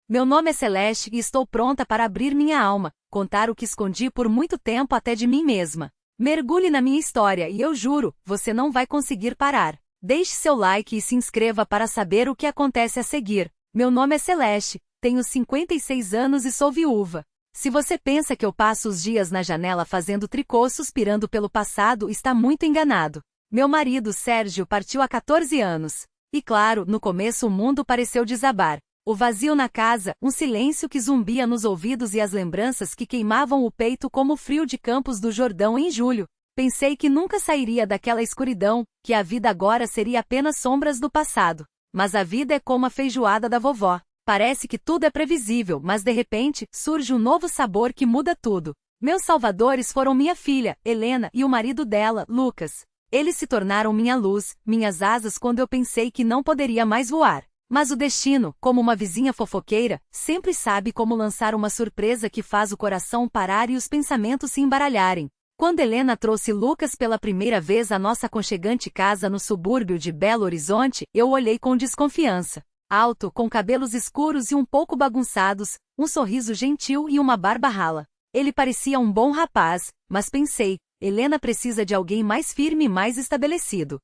Meu nome é Celeste e estou pronta para abrir minha alma, contar o que escondi por muito tempo até de mim mesma. Mergulhe na minha história e eu juro, você não vai conseguir parar. Deixe seu like e se inscreva para saber o que acontece a seguir. Meu nome é Celeste, tenho 56 anos e sou viúva. Se você pensa que eu passo os dias na janela fazendo tricô suspirando pelo passado, está muito enganado. Meu marido Sérgio partiu há 14 anos. E claro, no começo o mundo pareceu desabar. O vazio na casa, um silêncio que zumbia nos ouvidos e as lembranças que queimavam o peito como o frio de Campos do Jordão em julho. Pensei que nunca sairia daquela escuridão, que a vida agora seria apenas sombras do passado. Mas a vida é como a feijoada da vovó. Parece que tudo é previsível, mas de repente, surge um novo sabor que muda tudo. Meus salvadores foram minha filha, Helena, e o marido dela, Lucas. Eles se tornaram minha luz, minhas asas quando eu pensei que não poderia mais voar. Mas o destino, como uma vizinha fofoqueira, sempre sabe como lançar uma surpresa que faz o coração parar e os pensamentos se embaralharem. Quando Helena trouxe Lucas pela primeira vez à nossa aconchegante casa no subúrbio de Belo Horizonte, eu olhei com desconfiança. Alto, com cabelos escuros e um pouco bagunçados, um sorriso gentil e uma barba rala. Ele parecia um bom rapaz, mas pensei, Helena precisa de alguém mais firme e mais estabelecido.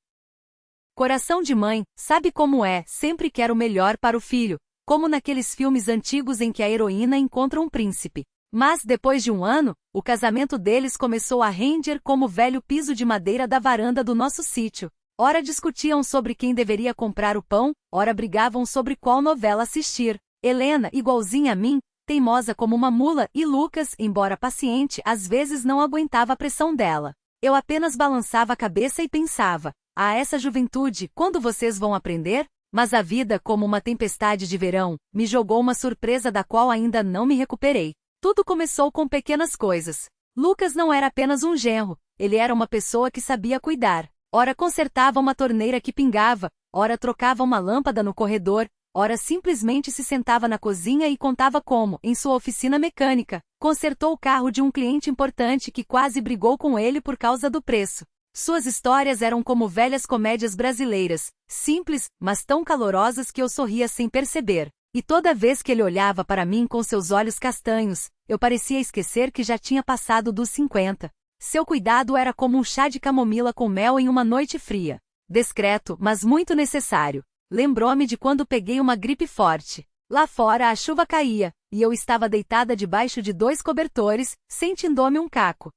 Coração de mãe, sabe como é, sempre quer o melhor para o filho, como naqueles filmes antigos em que a heroína encontra um príncipe. Mas, depois de um ano, o casamento deles começou a render como o velho piso de madeira da varanda do nosso sítio. Ora discutiam sobre quem deveria comprar o pão, ora brigavam sobre qual novela assistir. Helena, igualzinha a mim, teimosa como uma mula, e Lucas, embora paciente, às vezes não aguentava a pressão dela. Eu apenas balançava a cabeça e pensava, essa juventude, quando vocês vão aprender? Mas a vida, como uma tempestade de verão, me jogou uma surpresa da qual ainda não me recuperei. Tudo começou com pequenas coisas. Lucas não era apenas um genro, ele era uma pessoa que sabia cuidar. Ora consertava uma torneira que pingava, ora trocava uma lâmpada no corredor, ora simplesmente se sentava na cozinha e contava como, em sua oficina mecânica, consertou o carro de um cliente importante que quase brigou com ele por causa do preço. Suas histórias eram como velhas comédias brasileiras, simples, mas tão calorosas que eu sorria sem perceber. E toda vez que ele olhava para mim com seus olhos castanhos, eu parecia esquecer que já tinha passado dos 50. Seu cuidado era como um chá de camomila com mel em uma noite fria. Discreto, mas muito necessário. Lembrou-me de quando peguei uma gripe forte. Lá fora a chuva caía, e eu estava deitada debaixo de 2 cobertores, sentindo-me um caco.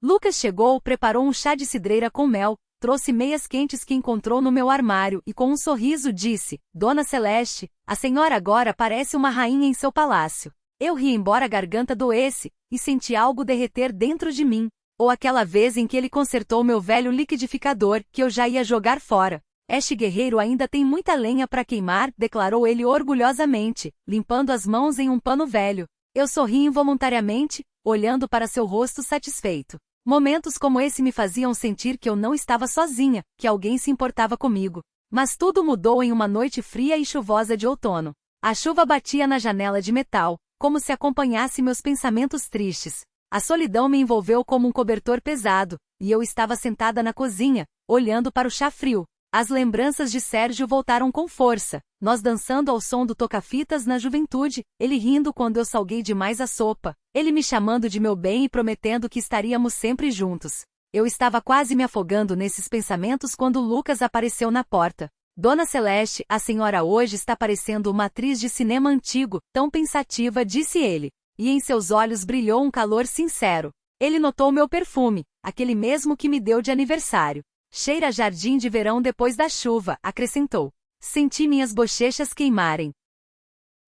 Lucas chegou, preparou um chá de cidreira com mel, trouxe meias quentes que encontrou no meu armário e com um sorriso disse, Dona Celeste, a senhora agora parece uma rainha em seu palácio. Eu ri embora a garganta doesse, e senti algo derreter dentro de mim. Ou aquela vez em que ele consertou meu velho liquidificador, que eu já ia jogar fora. Este guerreiro ainda tem muita lenha para queimar, declarou ele orgulhosamente, limpando as mãos em um pano velho. Eu sorri involuntariamente, olhando para seu rosto satisfeito. Momentos como esse me faziam sentir que eu não estava sozinha, que alguém se importava comigo. Mas tudo mudou em uma noite fria e chuvosa de outono. A chuva batia na janela de metal, como se acompanhasse meus pensamentos tristes. A solidão me envolveu como um cobertor pesado, e eu estava sentada na cozinha, olhando para o chá frio. As lembranças de Sérgio voltaram com força, nós dançando ao som do toca-fitas na juventude, ele rindo quando eu salguei demais a sopa, ele me chamando de meu bem e prometendo que estaríamos sempre juntos. Eu estava quase me afogando nesses pensamentos quando Lucas apareceu na porta. Dona Celeste, a senhora hoje está parecendo uma atriz de cinema antigo, tão pensativa, disse ele. E em seus olhos brilhou um calor sincero. Ele notou meu perfume, aquele mesmo que me deu de aniversário. Cheira a jardim de verão depois da chuva, acrescentou. Senti minhas bochechas queimarem.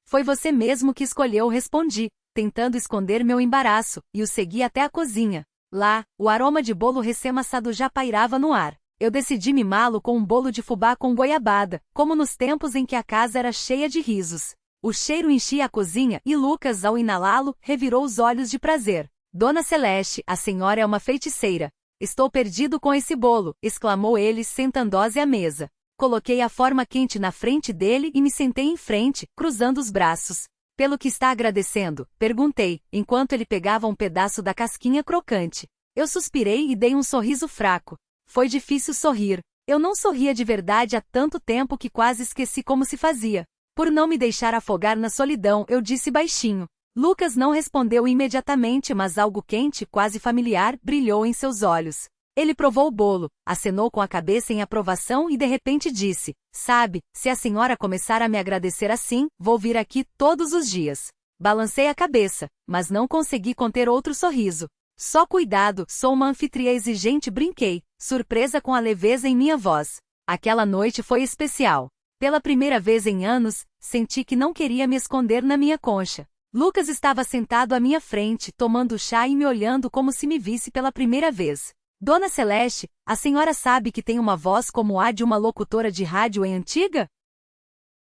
Foi você mesmo que escolheu, respondi, tentando esconder meu embaraço, e o segui até a cozinha. Lá, o aroma de bolo recém-assado já pairava no ar. Eu decidi mimá-lo com um bolo de fubá com goiabada, como nos tempos em que a casa era cheia de risos. O cheiro enchia a cozinha e Lucas, ao inalá-lo, revirou os olhos de prazer. Dona Celeste, a senhora é uma feiticeira. Estou perdido com esse bolo, exclamou ele sentando-se à mesa. Coloquei a forma quente na frente dele e me sentei em frente, cruzando os braços. Pelo que está agradecendo? Perguntei, enquanto ele pegava um pedaço da casquinha crocante. Eu suspirei e dei um sorriso fraco. Foi difícil sorrir. Eu não sorria de verdade há tanto tempo que quase esqueci como se fazia. Por não me deixar afogar na solidão, eu disse baixinho. Lucas não respondeu imediatamente, mas algo quente, quase familiar, brilhou em seus olhos. Ele provou o bolo, acenou com a cabeça em aprovação e de repente disse: sabe, se a senhora começar a me agradecer assim, vou vir aqui todos os dias. Balancei a cabeça, mas não consegui conter outro sorriso. Só cuidado, sou uma anfitriã exigente, brinquei, surpresa com a leveza em minha voz. Aquela noite foi especial. Pela primeira vez em anos, senti que não queria me esconder na minha concha. Lucas estava sentado à minha frente, tomando chá e me olhando como se me visse pela primeira vez. Dona Celeste, a senhora sabe que tem uma voz como a de uma locutora de rádio em antiga?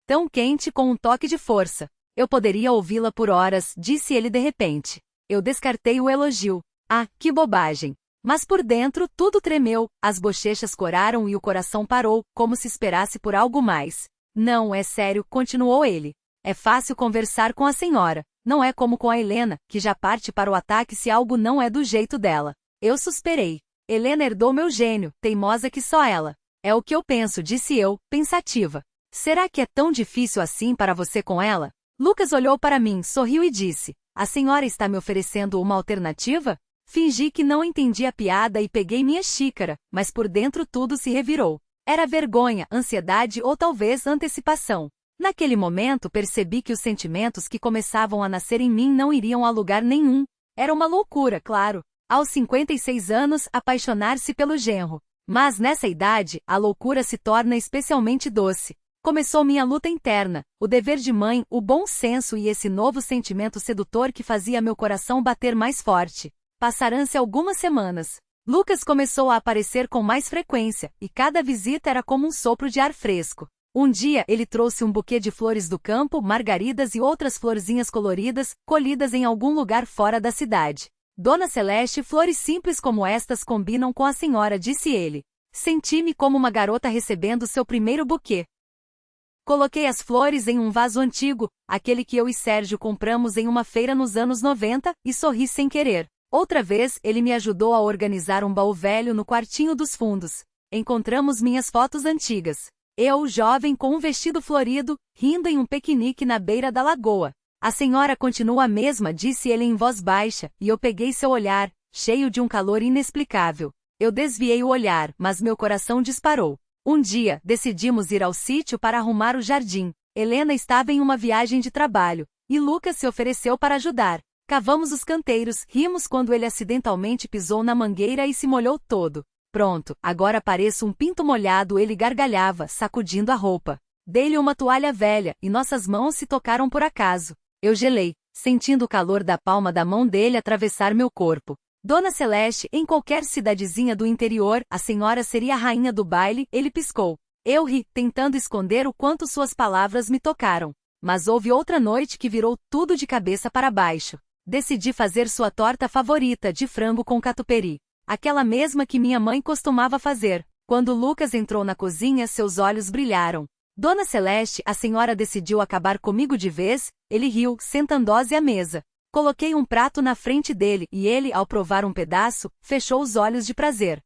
Tão quente com um toque de força. Eu poderia ouvi-la por horas, disse ele de repente. Eu descartei o elogio. Ah, que bobagem! Mas por dentro tudo tremeu, as bochechas coraram e o coração parou, como se esperasse por algo mais. Não, é sério, continuou ele. É fácil conversar com a senhora. Não é como com a Helena, que já parte para o ataque se algo não é do jeito dela. Eu suspirei. Helena herdou meu gênio, teimosa que só ela. É o que eu penso, disse eu, pensativa. Será que é tão difícil assim para você com ela? Lucas olhou para mim, sorriu e disse: a senhora está me oferecendo uma alternativa? Fingi que não entendi a piada e peguei minha xícara, mas por dentro tudo se revirou. Era vergonha, ansiedade ou talvez antecipação. Naquele momento percebi que os sentimentos que começavam a nascer em mim não iriam a lugar nenhum. Era uma loucura, claro. Aos 56 anos, apaixonar-se pelo genro. Mas nessa idade, a loucura se torna especialmente doce. Começou minha luta interna, o dever de mãe, o bom senso e esse novo sentimento sedutor que fazia meu coração bater mais forte. Passaram-se algumas semanas. Lucas começou a aparecer com mais frequência, e cada visita era como um sopro de ar fresco. Um dia ele trouxe um buquê de flores do campo, margaridas e outras florzinhas coloridas, colhidas em algum lugar fora da cidade. Dona Celeste, flores simples como estas combinam com a senhora, disse ele. Senti-me como uma garota recebendo seu primeiro buquê. Coloquei as flores em um vaso antigo, aquele que eu e Sérgio compramos em uma feira nos anos 90, e sorri sem querer. Outra vez, ele me ajudou a organizar um baú velho no quartinho dos fundos. Encontramos minhas fotos antigas. Eu, jovem com um vestido florido, rindo em um piquenique na beira da lagoa. A senhora continua a mesma, disse ele em voz baixa, e eu peguei seu olhar, cheio de um calor inexplicável. Eu desviei o olhar, mas meu coração disparou. Um dia, decidimos ir ao sítio para arrumar o jardim. Helena estava em uma viagem de trabalho, e Lucas se ofereceu para ajudar. Cavamos os canteiros, rimos quando ele acidentalmente pisou na mangueira e se molhou todo. Pronto, agora pareço um pinto molhado, ele gargalhava, sacudindo a roupa. Dei-lhe uma toalha velha, e nossas mãos se tocaram por acaso. Eu gelei, sentindo o calor da palma da mão dele atravessar meu corpo. Dona Celeste, em qualquer cidadezinha do interior, a senhora seria a rainha do baile, ele piscou. Eu ri, tentando esconder o quanto suas palavras me tocaram. Mas houve outra noite que virou tudo de cabeça para baixo. Decidi fazer sua torta favorita de frango com catupiry. Aquela mesma que minha mãe costumava fazer. Quando Lucas entrou na cozinha, seus olhos brilharam. Dona Celeste, a senhora decidiu acabar comigo de vez? Ele riu, sentando-se à mesa. Coloquei um prato na frente dele, e ele, ao provar um pedaço, fechou os olhos de prazer.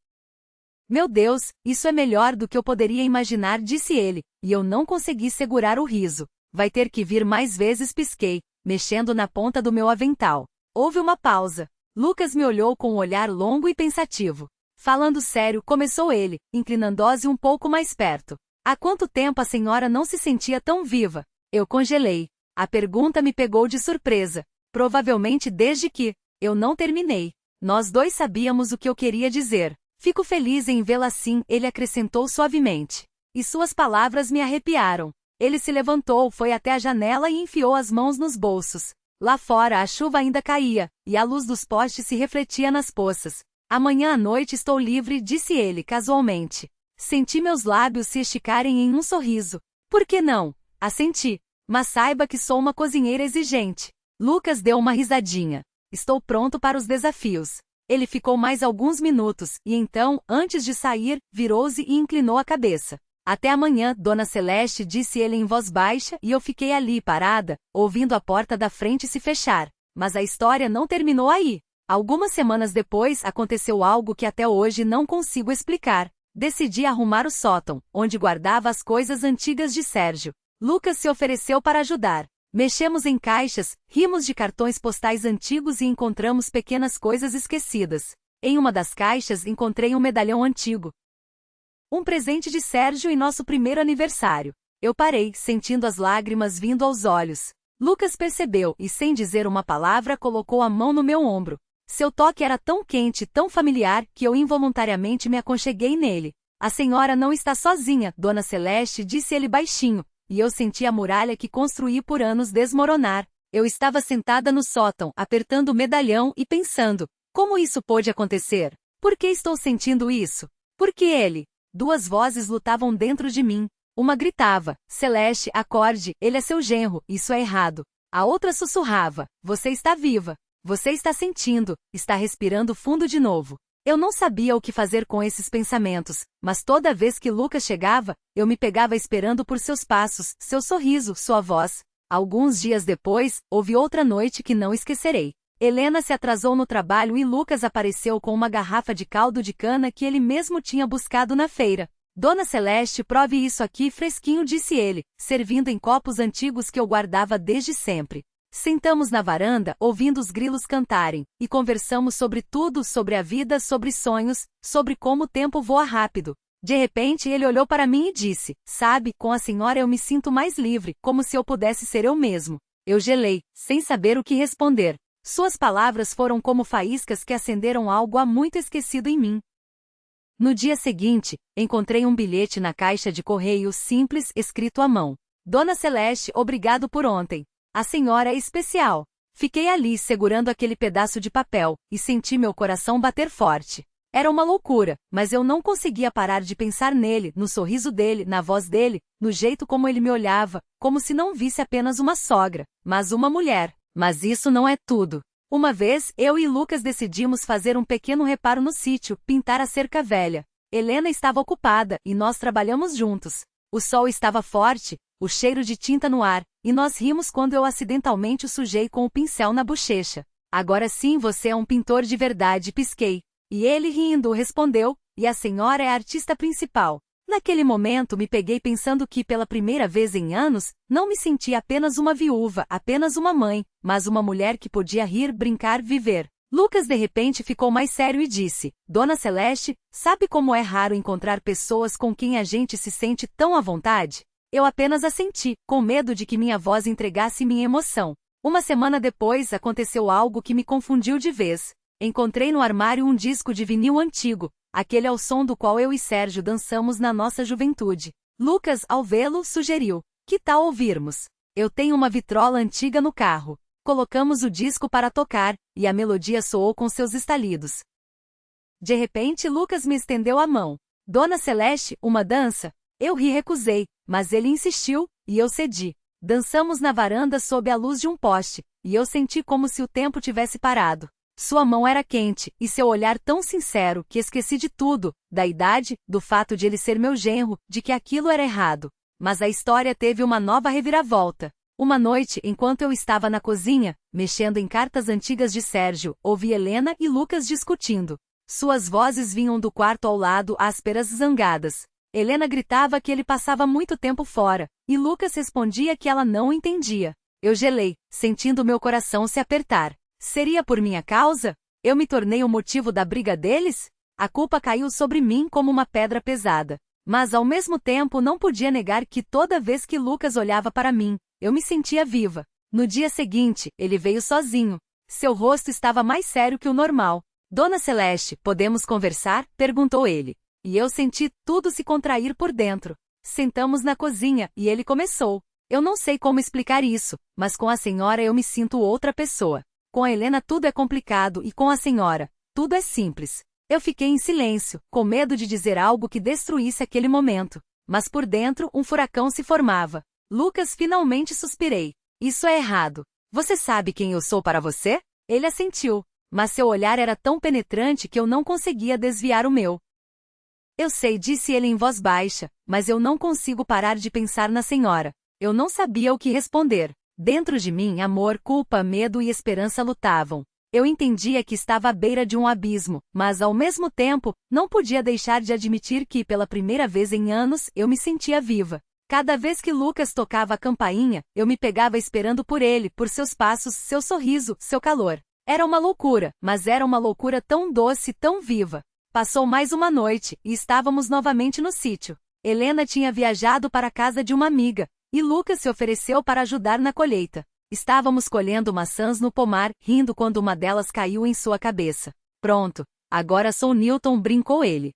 Meu Deus, isso é melhor do que eu poderia imaginar, disse ele, e eu não consegui segurar o riso. Vai ter que vir mais vezes, pisquei, mexendo na ponta do meu avental. Houve uma pausa. Lucas me olhou com um olhar longo e pensativo. Falando sério, começou ele, inclinando-se um pouco mais perto. Há quanto tempo a senhora não se sentia tão viva? Eu congelei. A pergunta me pegou de surpresa. Provavelmente desde que eu não terminei. Nós dois sabíamos o que eu queria dizer. Fico feliz em vê-la assim, ele acrescentou suavemente. E suas palavras me arrepiaram. Ele se levantou, foi até a janela e enfiou as mãos nos bolsos. Lá fora a chuva ainda caía, e a luz dos postes se refletia nas poças. Amanhã à noite estou livre, disse ele casualmente. Senti meus lábios se esticarem em um sorriso. Por que não? Assenti. Mas saiba que sou uma cozinheira exigente. Lucas deu uma risadinha. Estou pronto para os desafios. Ele ficou mais alguns minutos, e então, antes de sair, virou-se e inclinou a cabeça. Até amanhã, Dona Celeste, disse ele em voz baixa, e eu fiquei ali parada, ouvindo a porta da frente se fechar. Mas a história não terminou aí. Algumas semanas depois, aconteceu algo que até hoje não consigo explicar. Decidi arrumar o sótão, onde guardava as coisas antigas de Sérgio. Lucas se ofereceu para ajudar. Mexemos em caixas, rimos de cartões postais antigos e encontramos pequenas coisas esquecidas. Em uma das caixas encontrei um medalhão antigo. Um presente de Sérgio em nosso primeiro aniversário. Eu parei, sentindo as lágrimas vindo aos olhos. Lucas percebeu e, sem dizer uma palavra, colocou a mão no meu ombro. Seu toque era tão quente e tão familiar que eu involuntariamente me aconcheguei nele. A senhora não está sozinha, Dona Celeste, disse ele baixinho, e eu senti a muralha que construí por anos desmoronar. Eu estava sentada no sótão, apertando o medalhão e pensando, como isso pôde acontecer? Por que estou sentindo isso? Por que ele? Duas vozes lutavam dentro de mim. Uma gritava, Celeste, acorde, ele é seu genro, isso é errado. A outra sussurrava, você está viva. Você está sentindo, está respirando fundo de novo. Eu não sabia o que fazer com esses pensamentos, mas toda vez que Lucas chegava, eu me pegava esperando por seus passos, seu sorriso, sua voz. Alguns dias depois, houve outra noite que não esquecerei. Helena se atrasou no trabalho e Lucas apareceu com uma garrafa de caldo de cana que ele mesmo tinha buscado na feira. Dona Celeste, prove isso aqui fresquinho, disse ele, servindo em copos antigos que eu guardava desde sempre. Sentamos na varanda, ouvindo os grilos cantarem, e conversamos sobre tudo, sobre a vida, sobre sonhos, sobre como o tempo voa rápido. De repente ele olhou para mim e disse, sabe, com a senhora eu me sinto mais livre, como se eu pudesse ser eu mesmo. Eu gelei, sem saber o que responder. Suas palavras foram como faíscas que acenderam algo há muito esquecido em mim. No dia seguinte, encontrei um bilhete na caixa de correio simples, escrito à mão. Dona Celeste, obrigado por ontem. A senhora é especial. Fiquei ali segurando aquele pedaço de papel, e senti meu coração bater forte. Era uma loucura, mas eu não conseguia parar de pensar nele, no sorriso dele, na voz dele, no jeito como ele me olhava, como se não visse apenas uma sogra, mas uma mulher. Mas isso não é tudo. Uma vez, eu e Lucas decidimos fazer um pequeno reparo no sítio, pintar a cerca velha. Helena estava ocupada, e nós trabalhamos juntos. O sol estava forte, o cheiro de tinta no ar, e nós rimos quando eu acidentalmente o sujei com o pincel na bochecha. Agora sim você é um pintor de verdade, pisquei. E ele rindo respondeu, e a senhora é a artista principal. Naquele momento me peguei pensando que pela primeira vez em anos, não me sentia apenas uma viúva, apenas uma mãe, mas uma mulher que podia rir, brincar, viver. Lucas de repente ficou mais sério e disse, Dona Celeste, sabe como é raro encontrar pessoas com quem a gente se sente tão à vontade? Eu apenas assenti, com medo de que minha voz entregasse minha emoção. Uma semana depois aconteceu algo que me confundiu de vez. Encontrei no armário um disco de vinil antigo, aquele ao som do qual eu e Sérgio dançamos na nossa juventude. Lucas, ao vê-lo, sugeriu, que tal ouvirmos? Eu tenho uma vitrola antiga no carro. Colocamos o disco para tocar, e a melodia soou com seus estalidos. De repente Lucas me estendeu a mão. Dona Celeste, uma dança? Eu recusei, mas ele insistiu, e eu cedi. Dançamos na varanda sob a luz de um poste, e eu senti como se o tempo tivesse parado. Sua mão era quente, e seu olhar tão sincero que esqueci de tudo, da idade, do fato de ele ser meu genro, de que aquilo era errado. Mas a história teve uma nova reviravolta. Uma noite, enquanto eu estava na cozinha, mexendo em cartas antigas de Sérgio, ouvi Helena e Lucas discutindo. Suas vozes vinham do quarto ao lado, ásperas, zangadas. Helena gritava que ele passava muito tempo fora, e Lucas respondia que ela não o entendia. Eu gelei, sentindo meu coração se apertar. Seria por minha causa? Eu me tornei o motivo da briga deles? A culpa caiu sobre mim como uma pedra pesada. Mas ao mesmo tempo não podia negar que toda vez que Lucas olhava para mim, eu me sentia viva. No dia seguinte, ele veio sozinho. Seu rosto estava mais sério que o normal. Dona Celeste, podemos conversar? Perguntou ele. E eu senti tudo se contrair por dentro. Sentamos na cozinha, e ele começou. Eu não sei como explicar isso, mas com a senhora eu me sinto outra pessoa. Com a Helena tudo é complicado e com a senhora, tudo é simples. Eu fiquei em silêncio, com medo de dizer algo que destruísse aquele momento. Mas por dentro um furacão se formava. Lucas, finalmente suspirei. Isso é errado. Você sabe quem eu sou para você? Ele assentiu. Mas seu olhar era tão penetrante que eu não conseguia desviar o meu. Eu sei, disse ele em voz baixa, mas eu não consigo parar de pensar na senhora. Eu não sabia o que responder. Dentro de mim, amor, culpa, medo e esperança lutavam. Eu entendia que estava à beira de um abismo, mas ao mesmo tempo, não podia deixar de admitir que, pela primeira vez em anos, eu me sentia viva. Cada vez que Lucas tocava a campainha, eu me pegava esperando por ele, por seus passos, seu sorriso, seu calor. Era uma loucura, mas era uma loucura tão doce, tão viva. Passou mais uma noite, e estávamos novamente no sítio. Helena tinha viajado para a casa de uma amiga, e Lucas se ofereceu para ajudar na colheita. Estávamos colhendo maçãs no pomar, rindo quando uma delas caiu em sua cabeça. Pronto, agora sou Newton, brincou ele.